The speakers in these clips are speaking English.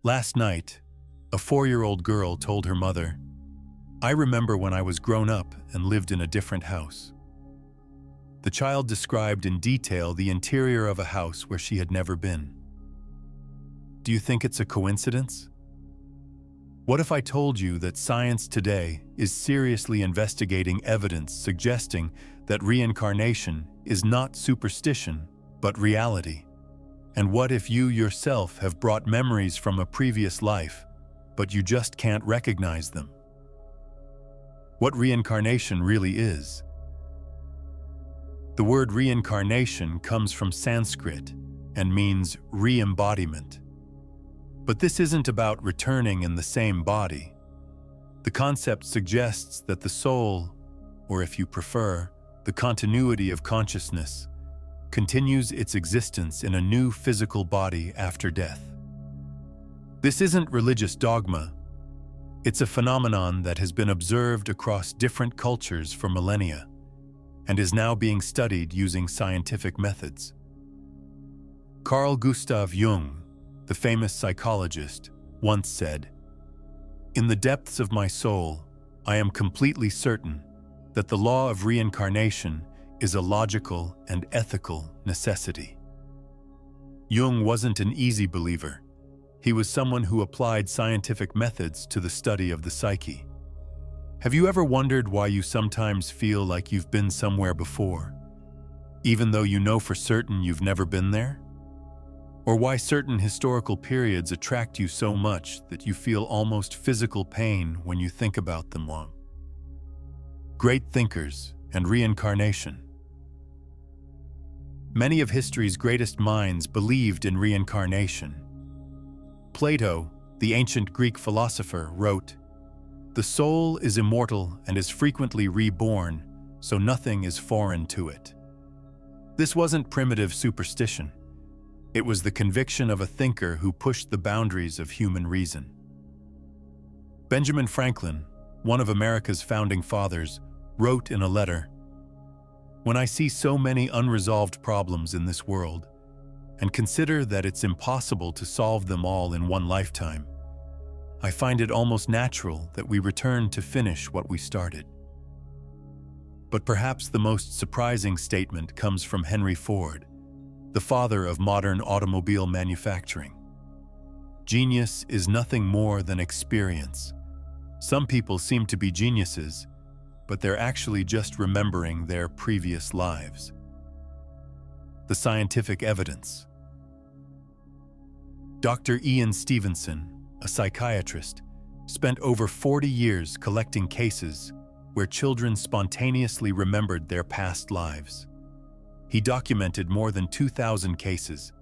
Last night, a 4-year-old girl told her mother, "I remember when I was grown up and lived in a different house." The child described in detail the interior of a house where she had never been. Do you think it's a coincidence? What if I told you that science today is seriously investigating evidence suggesting that reincarnation is not superstition, but reality? And what if you yourself have brought memories from a previous life, but you just can't recognize them? What reincarnation really is? The word reincarnation comes from Sanskrit and means re-embodiment. But this isn't about returning in the same body. The concept suggests that the soul, or if you prefer, the continuity of consciousness, continues its existence in a new physical body after death. This isn't religious dogma. It's a phenomenon that has been observed across different cultures for millennia and is now being studied using scientific methods. Carl Gustav Jung, the famous psychologist, once said, "In the depths of my soul, I am completely certain that the law of reincarnation is a logical and ethical necessity." Jung wasn't an easy believer. He was someone who applied scientific methods to the study of the psyche. Have you ever wondered why you sometimes feel like you've been somewhere before, even though you know for certain you've never been there? Or why certain historical periods attract you so much that you feel almost physical pain when you think about them long? Great thinkers and reincarnation. Many of history's greatest minds believed in reincarnation. Plato, the ancient Greek philosopher, wrote, "The soul is immortal and is frequently reborn, so nothing is foreign to it." This wasn't primitive superstition. It was the conviction of a thinker who pushed the boundaries of human reason. Benjamin Franklin, one of America's founding fathers, wrote in a letter, "When I see so many unresolved problems in this world, and consider that it's impossible to solve them all in one lifetime, I find it almost natural that we return to finish what we started." But perhaps the most surprising statement comes from Henry Ford, the father of modern automobile manufacturing. Genius is nothing more than experience. Some people seem to be geniuses, but they're actually just remembering their previous lives. The scientific evidence. Dr. Ian Stevenson, a psychiatrist, spent over 40 years collecting cases where children spontaneously remembered their past lives. He documented more than 2,000 cases,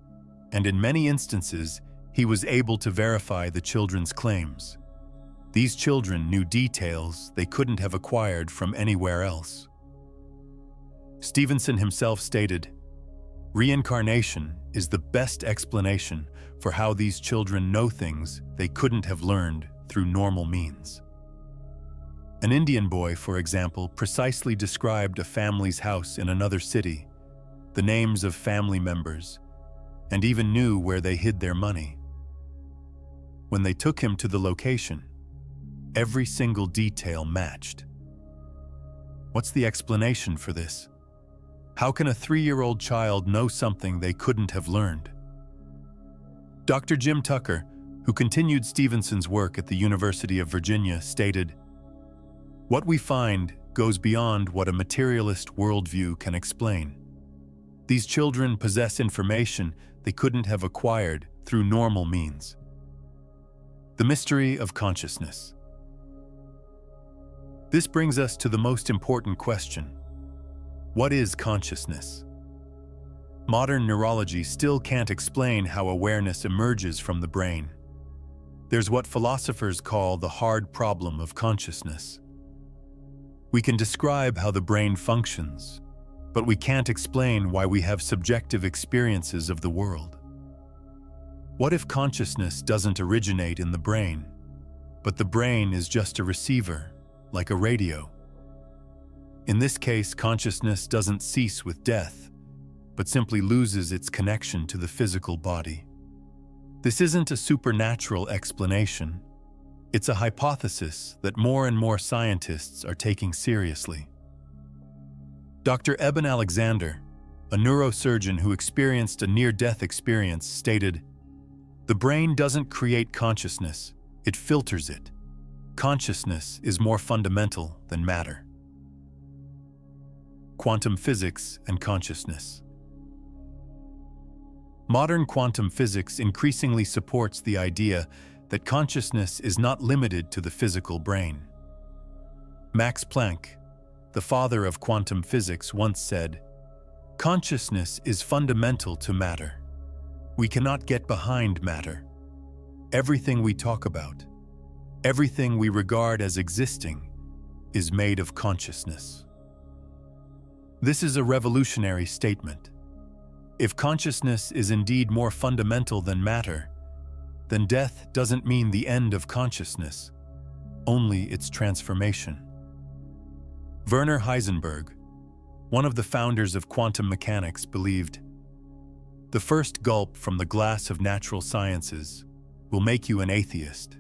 and in many instances, he was able to verify the children's claims. These children knew details they couldn't have acquired from anywhere else. Stevenson himself stated, "Reincarnation is the best explanation for how these children know things they couldn't have learned through normal means." An Indian boy, for example, precisely described a family's house in another city, the names of family members, and even knew where they hid their money. When they took him to the location, every single detail matched. What's the explanation for this? How can a 3-year-old child know something they couldn't have learned? Dr. Jim Tucker, who continued Stevenson's work at the University of Virginia, stated, "What we find goes beyond what a materialist worldview can explain. These children possess information they couldn't have acquired through normal means." The mystery of consciousness. This brings us to the most important question. What is consciousness? Modern neurology still can't explain how awareness emerges from the brain. There's what philosophers call the hard problem of consciousness. We can describe how the brain functions, but we can't explain why we have subjective experiences of the world. What if consciousness doesn't originate in the brain, but the brain is just a receiver, like a radio? In this case, consciousness doesn't cease with death, but simply loses its connection to the physical body. This isn't a supernatural explanation. It's a hypothesis that more and more scientists are taking seriously. Dr. Eben Alexander, a neurosurgeon who experienced a near-death experience, stated, "The brain doesn't create consciousness, it filters it. Consciousness is more fundamental than matter." Quantum physics and consciousness. Modern quantum physics increasingly supports the idea that consciousness is not limited to the physical brain. Max Planck, the father of quantum physics, once said, "Consciousness is fundamental to matter. We cannot get behind matter. Everything we talk about, everything we regard as existing, is made of consciousness." This is a revolutionary statement. If consciousness is indeed more fundamental than matter, then death doesn't mean the end of consciousness, only its transformation. Werner Heisenberg, one of the founders of quantum mechanics, believed, "The first gulp from the glass of natural sciences will make you an atheist,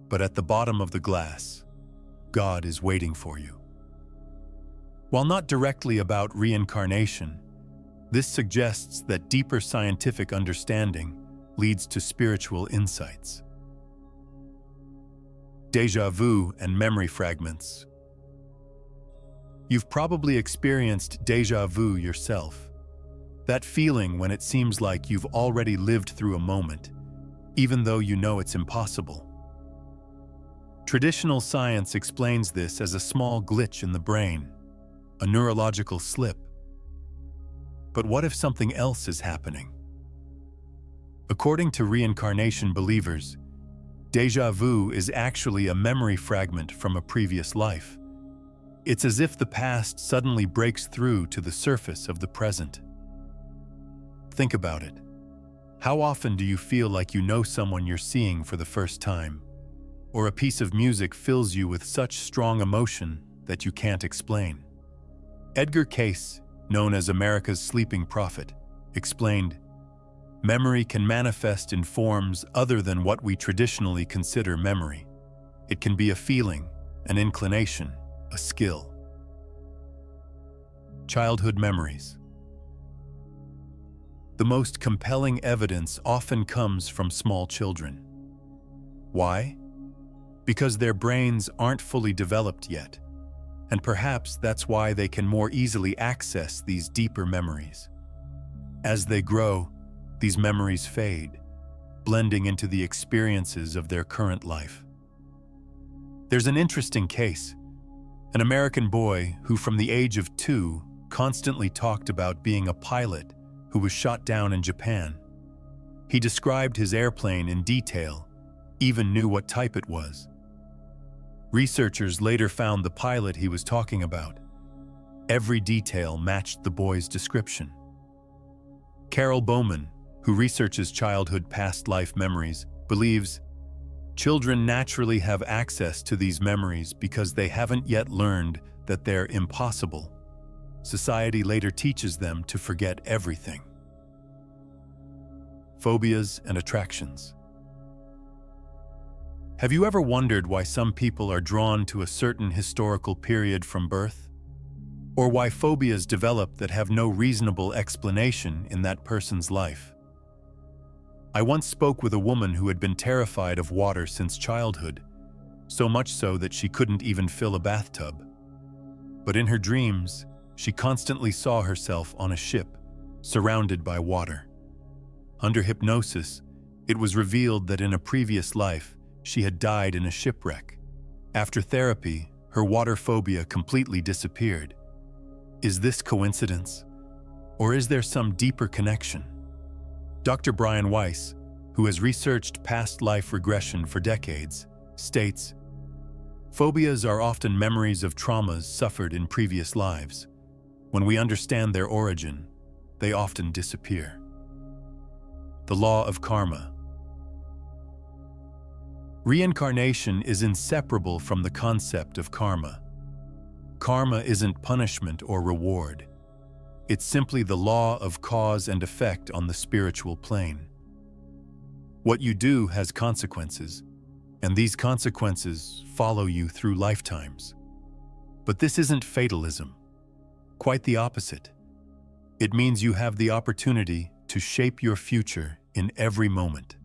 but at the bottom of the glass, God is waiting for you." While not directly about reincarnation, this suggests that deeper scientific understanding leads to spiritual insights. Déjà vu and memory fragments. You've probably experienced déjà vu yourself. That feeling when it seems like you've already lived through a moment, even though you know it's impossible. Traditional science explains this as a small glitch in the brain, a neurological slip. But what if something else is happening? According to reincarnation believers, déjà vu is actually a memory fragment from a previous life. It's as if the past suddenly breaks through to the surface of the present. Think about it. How often do you feel like you know someone you're seeing for the first time? Or a piece of music fills you with such strong emotion that you can't explain? Edgar Cayce, known as America's sleeping prophet, explained, "Memory can manifest in forms other than what we traditionally consider memory. It can be a feeling, an inclination, a skill." Childhood memories. The most compelling evidence often comes from small children. Why? Because their brains aren't fully developed yet, and perhaps that's why they can more easily access these deeper memories. As they grow, these memories fade, blending into the experiences of their current life. There's an interesting case. An American boy who from the age of 2 constantly talked about being a pilot who was shot down in Japan. He described his airplane in detail, even knew what type it was. Researchers later found the pilot he was talking about. Every detail matched the boy's description. Carol Bowman, who researches childhood past life memories, believes children naturally have access to these memories because they haven't yet learned that they're impossible. Society later teaches them to forget everything. Phobias and attractions. Have you ever wondered why some people are drawn to a certain historical period from birth? Or why phobias develop that have no reasonable explanation in that person's life? I once spoke with a woman who had been terrified of water since childhood, so much so that she couldn't even fill a bathtub. But in her dreams, she constantly saw herself on a ship, surrounded by water. Under hypnosis, it was revealed that in a previous life, she had died in a shipwreck. After therapy, her water phobia completely disappeared. Is this coincidence? Or is there some deeper connection? Dr. Brian Weiss, who has researched past life regression for decades, states, "Phobias are often memories of traumas suffered in previous lives. When we understand their origin, they often disappear." The law of karma. Reincarnation is inseparable from the concept of karma. Karma isn't punishment or reward. It's simply the law of cause and effect on the spiritual plane. What you do has consequences, and these consequences follow you through lifetimes. But this isn't fatalism. Quite the opposite. It means you have the opportunity to shape your future in every moment.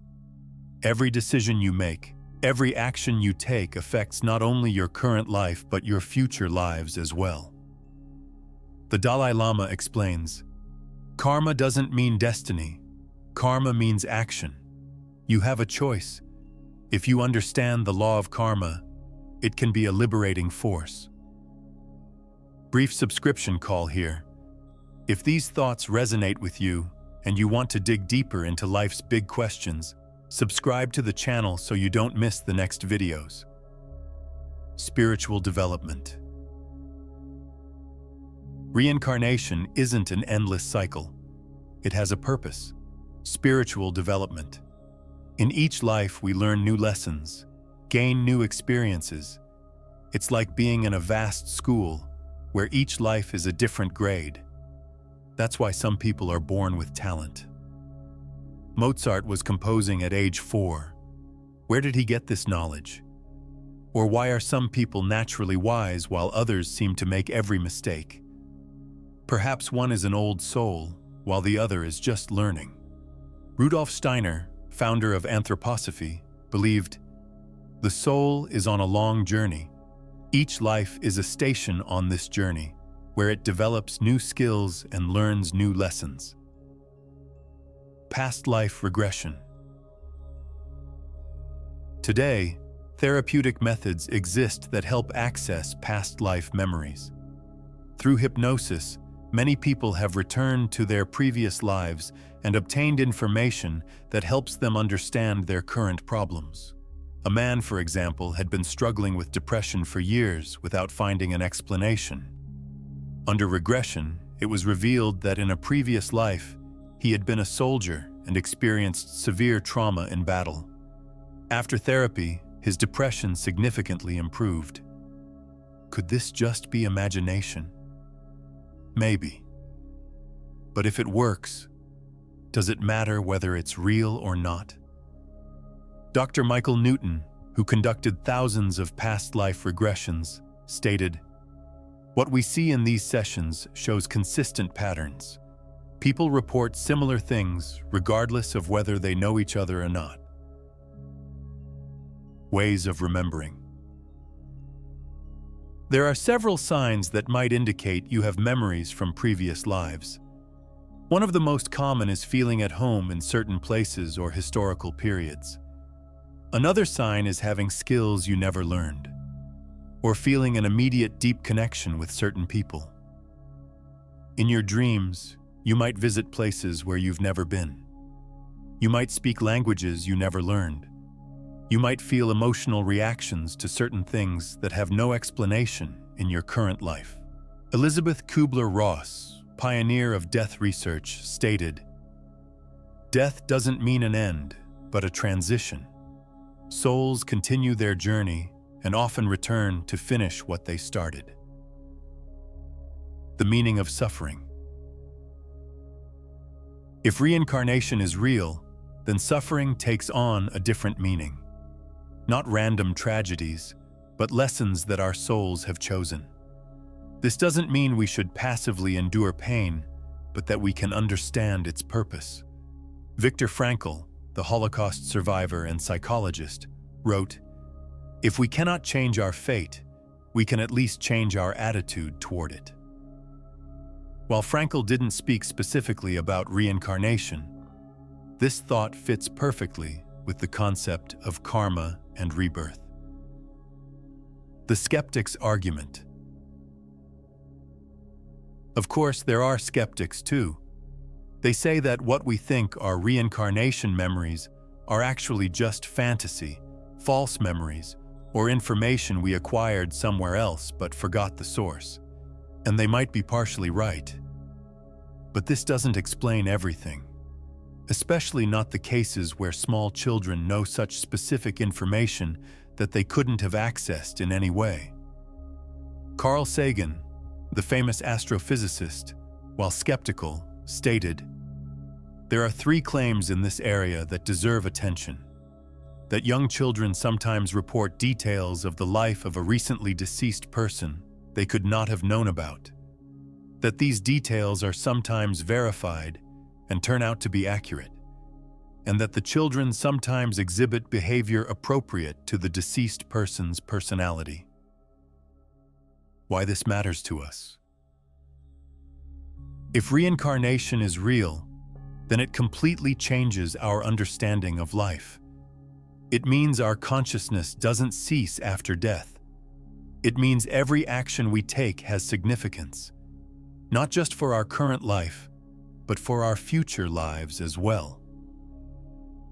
Every decision you make, every action you take affects not only your current life but your future lives as well. The Dalai Lama explains, "Karma doesn't mean destiny. Karma means action. You have a choice. If you understand the law of karma, it can be a liberating force." Brief subscription call here. If these thoughts resonate with you and you want to dig deeper into life's big questions, subscribe to the channel so you don't miss the next videos. Spiritual development. Reincarnation isn't an endless cycle. It has a purpose: spiritual development. In each life, we learn new lessons, gain new experiences. It's like being in a vast school where each life is a different grade. That's why some people are born with talent. Mozart was composing at age 4. Where did he get this knowledge? Or why are some people naturally wise while others seem to make every mistake? Perhaps one is an old soul, while the other is just learning. Rudolf Steiner, founder of anthroposophy, believed, "The soul is on a long journey. Each life is a station on this journey, where it develops new skills and learns new lessons." Past life regression. Today, therapeutic methods exist that help access past life memories. Through hypnosis, many people have returned to their previous lives and obtained information that helps them understand their current problems. A man, for example, had been struggling with depression for years without finding an explanation. Under regression, it was revealed that in a previous life, he had been a soldier and experienced severe trauma in battle. After therapy, his depression significantly improved. Could this just be imagination? Maybe. But if it works, does it matter whether it's real or not? Dr. Michael Newton, who conducted thousands of past life regressions, stated, "What we see in these sessions shows consistent patterns. People report similar things regardless of whether they know each other or not." Ways of remembering. There are several signs that might indicate you have memories from previous lives. One of the most common is feeling at home in certain places or historical periods. Another sign is having skills you never learned, or feeling an immediate deep connection with certain people. In your dreams, you might visit places where you've never been. You might speak languages you never learned. You might feel emotional reactions to certain things that have no explanation in your current life. Elizabeth Kubler-Ross, pioneer of death research, stated, "Death doesn't mean an end, but a transition. Souls continue their journey and often return to finish what they started." The meaning of suffering. If reincarnation is real, then suffering takes on a different meaning. Not random tragedies, but lessons that our souls have chosen. This doesn't mean we should passively endure pain, but that we can understand its purpose. Viktor Frankl, the Holocaust survivor and psychologist, wrote, "If we cannot change our fate, we can at least change our attitude toward it." While Frankl didn't speak specifically about reincarnation, this thought fits perfectly with the concept of karma and rebirth. The skeptic's argument. Of course, there are skeptics too. They say that what we think are reincarnation memories are actually just fantasy, false memories, or information we acquired somewhere else but forgot the source. And they might be partially right. But this doesn't explain everything. Especially not the cases where small children know such specific information that they couldn't have accessed in any way. Carl Sagan, the famous astrophysicist, while skeptical, stated, There are 3 claims in this area that deserve attention. That young children sometimes report details of the life of a recently deceased person they could not have known about. That these details are sometimes verified and turn out to be accurate. And that the children sometimes exhibit behavior appropriate to the deceased person's personality. Why this matters to us. If reincarnation is real, then it completely changes our understanding of life. It means our consciousness doesn't cease after death. It means every action we take has significance, not just for our current life, but for our future lives as well.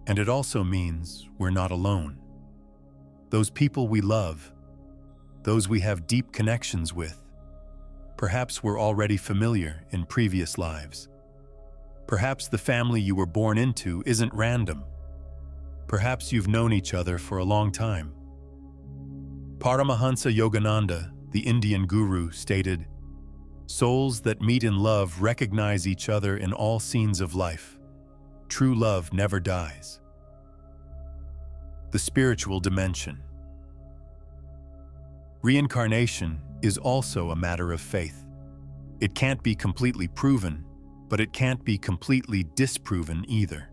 And it also means we're not alone. Those people we love, those we have deep connections with, perhaps we're already familiar in previous lives. Perhaps the family you were born into isn't random. Perhaps you've known each other for a long time. Paramahansa Yogananda, the Indian guru, stated, "Souls that meet in love recognize each other in all scenes of life. True love never dies." The spiritual dimension. Reincarnation is also a matter of faith. It can't be completely proven, but it can't be completely disproven either.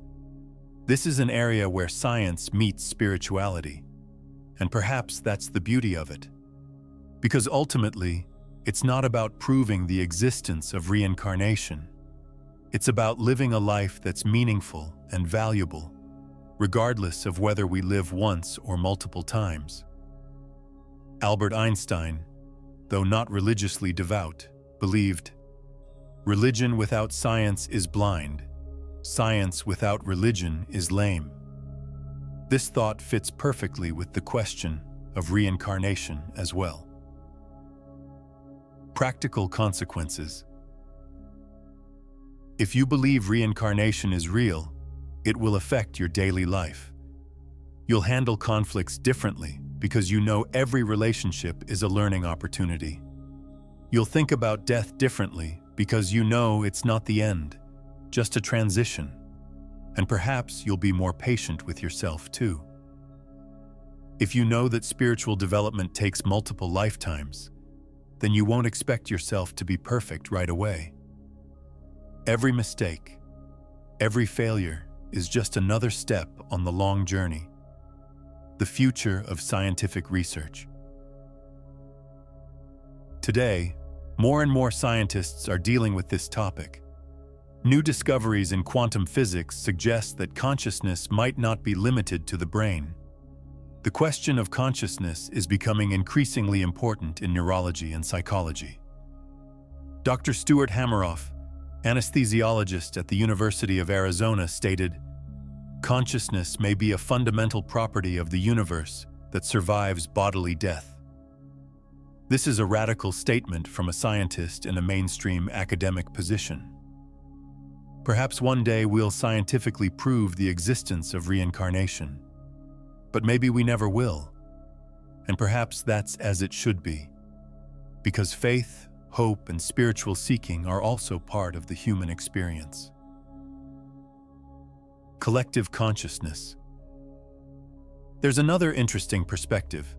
This is an area where science meets spirituality, and perhaps that's the beauty of it. Because ultimately, it's not about proving the existence of reincarnation. It's about living a life that's meaningful and valuable, regardless of whether we live once or multiple times. Albert Einstein, though not religiously devout, believed, "Religion without science is blind. Science without religion is lame." This thought fits perfectly with the question of reincarnation as well. Practical consequences. If you believe reincarnation is real, it will affect your daily life. You'll handle conflicts differently because you know every relationship is a learning opportunity. You'll think about death differently because you know it's not the end, just a transition. And perhaps you'll be more patient with yourself too. If you know that spiritual development takes multiple lifetimes, then you won't expect yourself to be perfect right away. Every mistake, every failure is just another step on the long journey. The future of scientific research. Today, more and more scientists are dealing with this topic. New discoveries in quantum physics suggest that consciousness might not be limited to the brain. The question of consciousness is becoming increasingly important in neurology and psychology. Dr. Stuart Hameroff, anesthesiologist at the University of Arizona, stated, "Consciousness may be a fundamental property of the universe that survives bodily death." This is a radical statement from a scientist in a mainstream academic position. Perhaps one day we'll scientifically prove the existence of reincarnation. But maybe we never will. And perhaps that's as it should be. Because faith, hope, and spiritual seeking are also part of the human experience. Collective consciousness. There's another interesting perspective.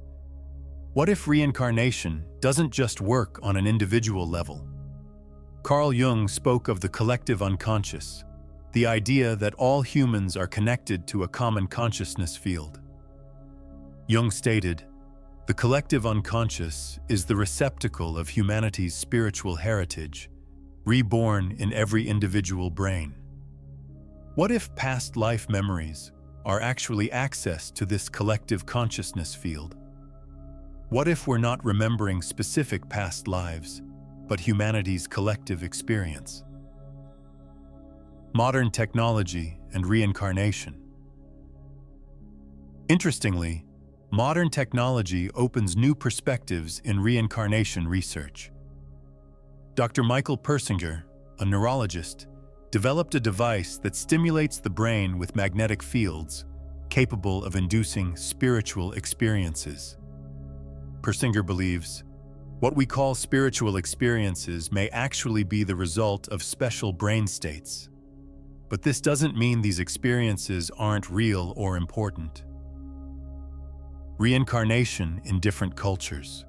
What if reincarnation doesn't just work on an individual level? Carl Jung spoke of the collective unconscious, the idea that all humans are connected to a common consciousness field. Jung stated, "The collective unconscious is the receptacle of humanity's spiritual heritage, reborn in every individual brain." What if past life memories are actually access to this collective consciousness field? What if we're not remembering specific past lives, but humanity's collective experience? Modern technology and reincarnation. Interestingly, modern technology opens new perspectives in reincarnation research. Dr. Michael Persinger, a neurologist, developed a device that stimulates the brain with magnetic fields, capable of inducing spiritual experiences. Persinger believes, what we call spiritual experiences may actually be the result of special brain states. But this doesn't mean these experiences aren't real or important. Reincarnation in different cultures.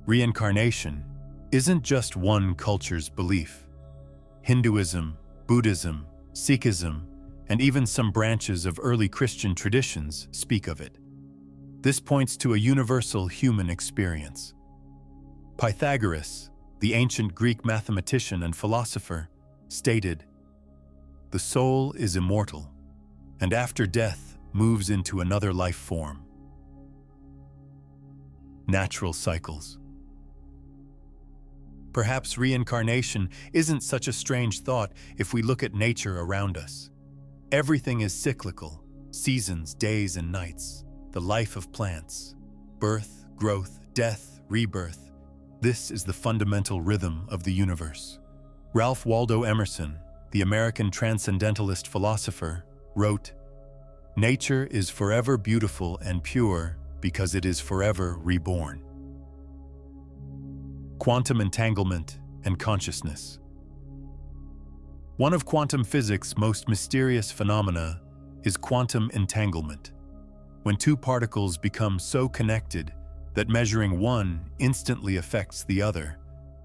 Reincarnation isn't just one culture's belief. Hinduism, Buddhism, Sikhism, and even some branches of early Christian traditions speak of it. This points to a universal human experience. Pythagoras, the ancient Greek mathematician and philosopher, stated, "The soul is immortal, and after death moves into another life form." Natural cycles. Perhaps reincarnation isn't such a strange thought if we look at nature around us. Everything is cyclical: seasons, days, and nights, the life of plants, birth, growth, death, rebirth. This is the fundamental rhythm of the universe. Ralph Waldo Emerson, the American transcendentalist philosopher, wrote, "Nature is forever beautiful and pure because it is forever reborn." Quantum entanglement and consciousness. One of quantum physics' most mysterious phenomena is quantum entanglement, when two particles become so connected that measuring one instantly affects the other,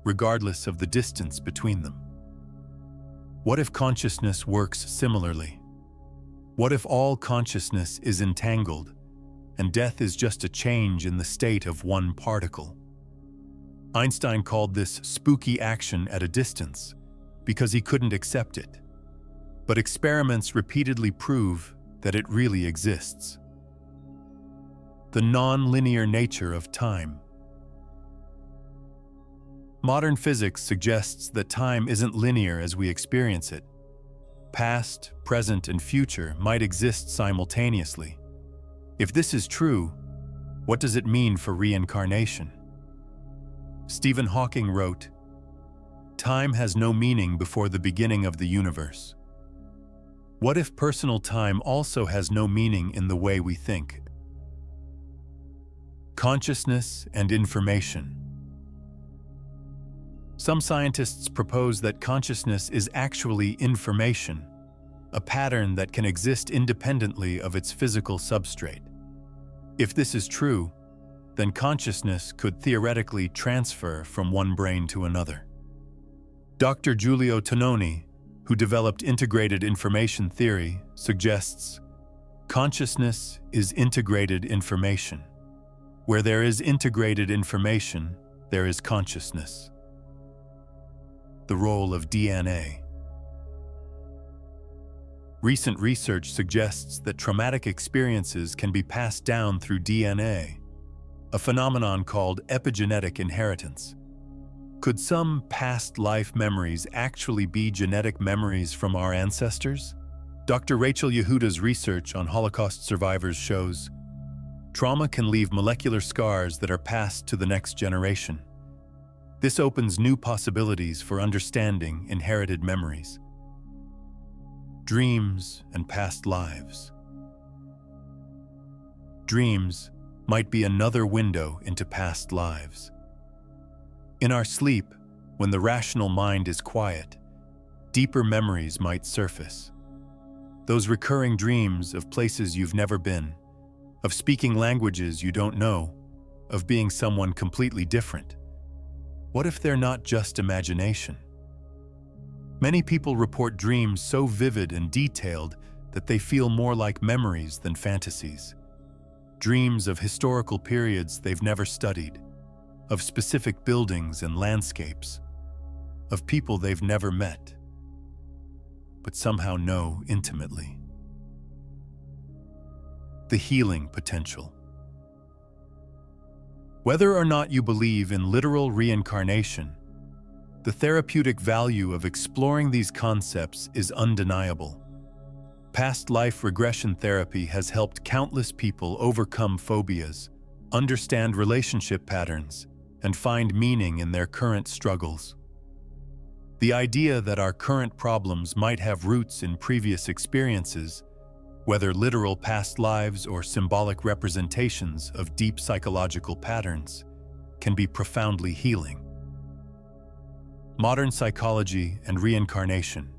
regardless of the distance between them. What if consciousness works similarly? What if all consciousness is entangled, and death is just a change in the state of one particle? Einstein called this spooky action at a distance because he couldn't accept it. But experiments repeatedly prove that it really exists. The non-linear nature of time. Modern physics suggests that time isn't linear as we experience it. Past, present, and future might exist simultaneously. If this is true, what does it mean for reincarnation? Stephen Hawking wrote, "Time has no meaning before the beginning of the universe." What if personal time also has no meaning in the way we think? Consciousness and information. Some scientists propose that consciousness is actually information, a pattern that can exist independently of its physical substrate. If this is true, then consciousness could theoretically transfer from one brain to another. Dr. Giulio Tononi, who developed integrated information theory, suggests consciousness is integrated information. Where there is integrated information, there is consciousness. The role of DNA. Recent research suggests that traumatic experiences can be passed down through DNA, a phenomenon called epigenetic inheritance. Could some past life memories actually be genetic memories from our ancestors? Dr. Rachel Yehuda's research on Holocaust survivors shows trauma can leave molecular scars that are passed to the next generation. This opens new possibilities for understanding inherited memories. Dreams and past lives. Dreams might be another window into past lives. In our sleep, when the rational mind is quiet, deeper memories might surface. Those recurring dreams of places you've never been, of speaking languages you don't know, of being someone completely different. What if they're not just imagination? Many people report dreams so vivid and detailed that they feel more like memories than fantasies. Dreams of historical periods they've never studied, of specific buildings and landscapes, of people they've never met, but somehow know intimately. The healing potential. Whether or not you believe in literal reincarnation, the therapeutic value of exploring these concepts is undeniable. Past life regression therapy has helped countless people overcome phobias, understand relationship patterns, and find meaning in their current struggles. The idea that our current problems might have roots in previous experiences, whether literal past lives or symbolic representations of deep psychological patterns, can be profoundly healing. Modern psychology and reincarnation.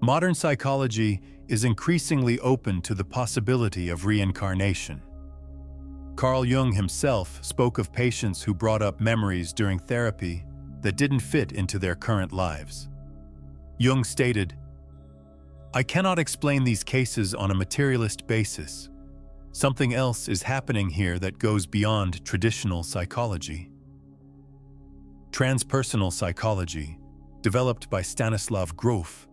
Modern psychology is increasingly open to the possibility of reincarnation. Carl Jung himself spoke of patients who brought up memories during therapy that didn't fit into their current lives. Jung stated, "I cannot explain these cases on a materialist basis. Something else is happening here that goes beyond traditional psychology." Transpersonal psychology, developed by Stanislav Grof,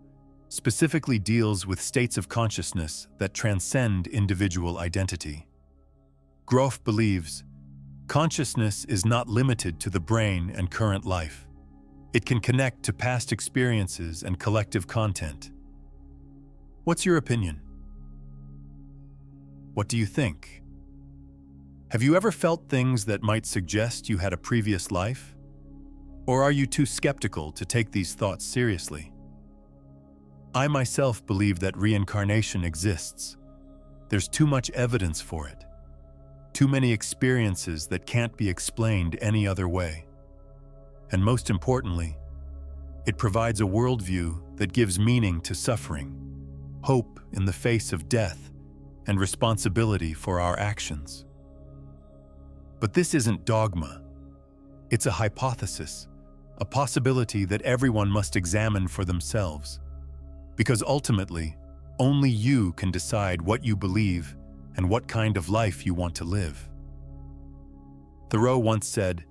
specifically deals with states of consciousness that transcend individual identity. Grof believes, consciousness is not limited to the brain and current life. It can connect to past experiences and collective content. What's your opinion? What do you think? Have you ever felt things that might suggest you had a previous life? Or are you too skeptical to take these thoughts seriously? I myself believe that reincarnation exists. There's too much evidence for it. Too many experiences that can't be explained any other way. And most importantly, it provides a worldview that gives meaning to suffering, hope in the face of death, and responsibility for our actions. But this isn't dogma. It's a hypothesis, a possibility that everyone must examine for themselves. Because ultimately, only you can decide what you believe and what kind of life you want to live. Thoreau once said,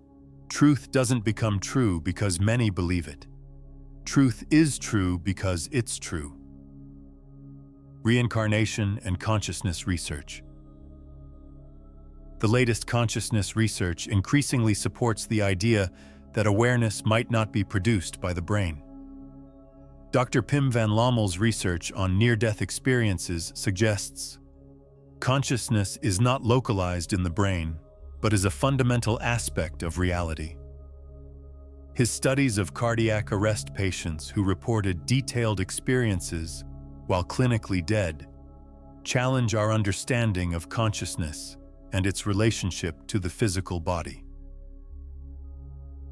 "Truth doesn't become true because many believe it. Truth is true because it's true." Reincarnation and consciousness research. The latest consciousness research increasingly supports the idea that awareness might not be produced by the brain. Dr. Pim van Lommel's research on near-death experiences suggests consciousness is not localized in the brain, but is a fundamental aspect of reality. His studies of cardiac arrest patients who reported detailed experiences while clinically dead challenge our understanding of consciousness and its relationship to the physical body.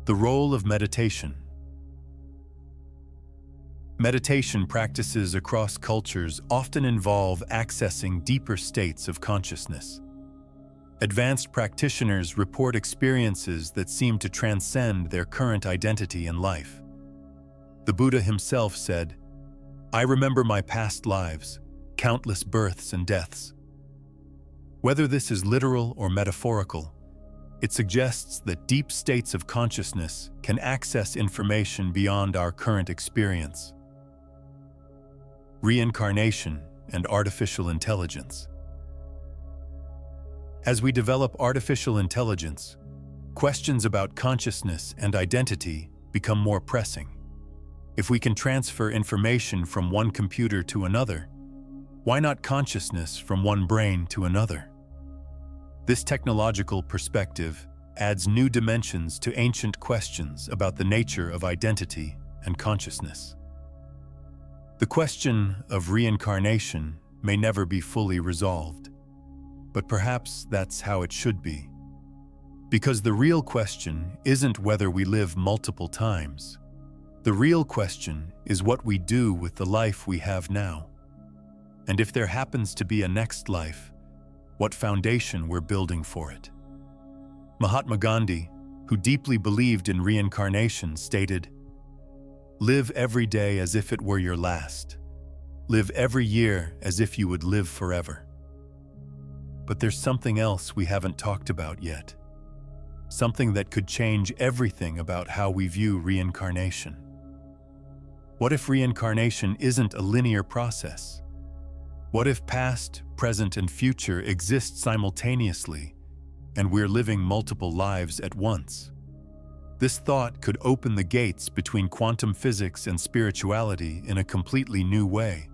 The role of meditation. Meditation practices across cultures often involve accessing deeper states of consciousness. Advanced practitioners report experiences that seem to transcend their current identity in life. The Buddha himself said, "I remember my past lives, countless births and deaths." Whether this is literal or metaphorical, it suggests that deep states of consciousness can access information beyond our current experience. Reincarnation and artificial intelligence. As we develop artificial intelligence, questions about consciousness and identity become more pressing. If we can transfer information from one computer to another, why not consciousness from one brain to another? This technological perspective adds new dimensions to ancient questions about the nature of identity and consciousness. The question of reincarnation may never be fully resolved, but perhaps that's how it should be. Because the real question isn't whether we live multiple times. The real question is what we do with the life we have now. And if there happens to be a next life, what foundation we're building for it. Mahatma Gandhi, who deeply believed in reincarnation, stated, "Live every day as if it were your last. Live every year as if you would live forever." But there's something else we haven't talked about yet. Something that could change everything about how we view reincarnation. What if reincarnation isn't a linear process? What if past, present, and future exist simultaneously, and we're living multiple lives at once? This thought could open the gates between quantum physics and spirituality in a completely new way.